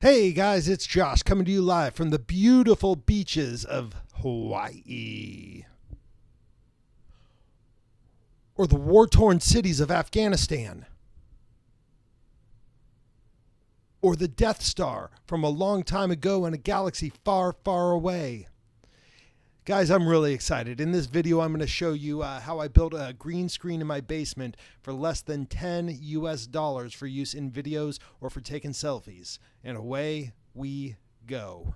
Hey guys, it's Josh coming to you live from the beautiful beaches of Hawaii. Or the war-torn cities of Afghanistan. Or the Death Star from a long time ago in a galaxy far, far away. Guys, I'm really excited. In this video, I'm going to show you how I built a green screen in my basement for less than $10 US for use in videos or for taking selfies. And away we go.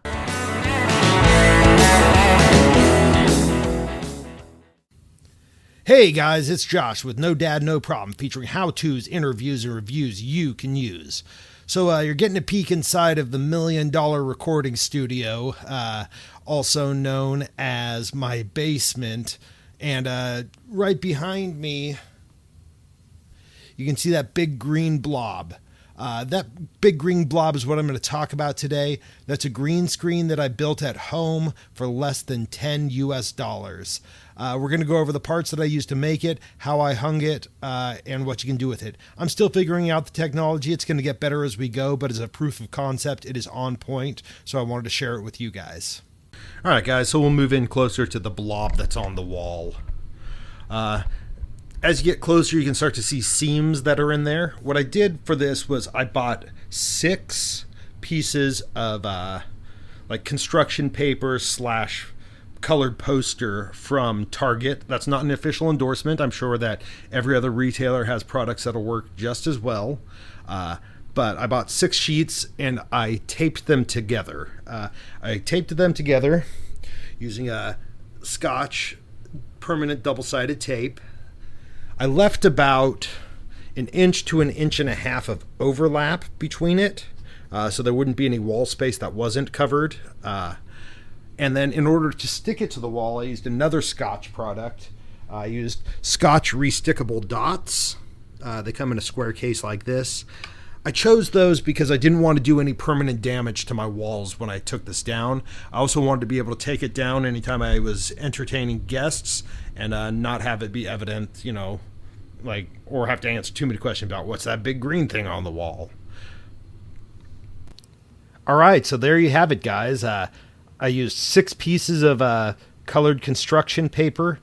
Hey guys, it's Josh with No Dad, No Problem, featuring how-tos, interviews, and reviews you can use. So you're getting a peek inside of the $1 million recording studio, also known as my basement. And right behind me, you can see that big green blob. That big green blob is what I'm going to talk about today. That's a green screen that I built at home for less than $10 US. We're going to go over the parts that I used to make it, how I hung it, and what you can do with it. I'm still figuring out the technology. It's going to get better as we go, but as a proof of concept, it is on point, so I wanted to share it with you guys. All right, guys, so we'll move in closer to the blob that's on the wall. As you get closer, you can start to see seams that are in there. What I did for this was I bought 6 pieces of like construction paper / colored poster from Target. That's not an official endorsement. I'm sure that every other retailer has products that'll work just as well. But I bought 6 sheets and I taped them together. I taped them together using a Scotch permanent double-sided tape. I left about 1 inch to 1.5 inches of overlap between it, so there wouldn't be any wall space that wasn't covered. And then in order to stick it to the wall, I used another Scotch product. I used Scotch restickable dots. They come in a square case like this. I chose those because I didn't want to do any permanent damage to my walls when I took this down. I also wanted to be able to take it down anytime I was entertaining guests and not have it be evident, or have to answer too many questions about what's that big green thing on the wall. All right, so there you have it, guys. I used 6 pieces of colored construction paper,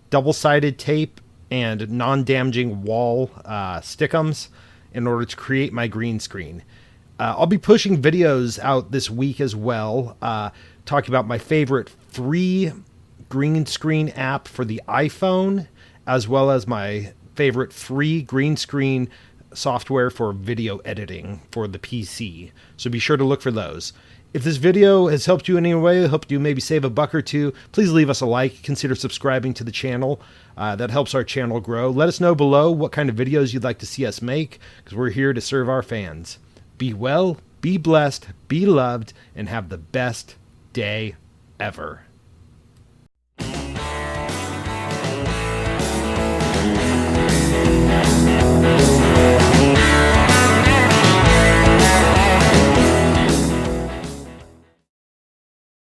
double-sided tape, and non-damaging wall stickums in order to create my green screen. I'll be pushing videos out this week as well, talking about my favorite free green screen app for the iPhone, as well as my favorite free green screen software for video editing for the PC. So be sure to look for those. If this video has helped you in any way, helped you maybe save $1 or $2, please leave us a like. Consider subscribing to the channel. That helps our channel grow. Let us know below what kind of videos you'd like to see us make, because we're here to serve our fans. Be well, be blessed, be loved, and have the best day ever.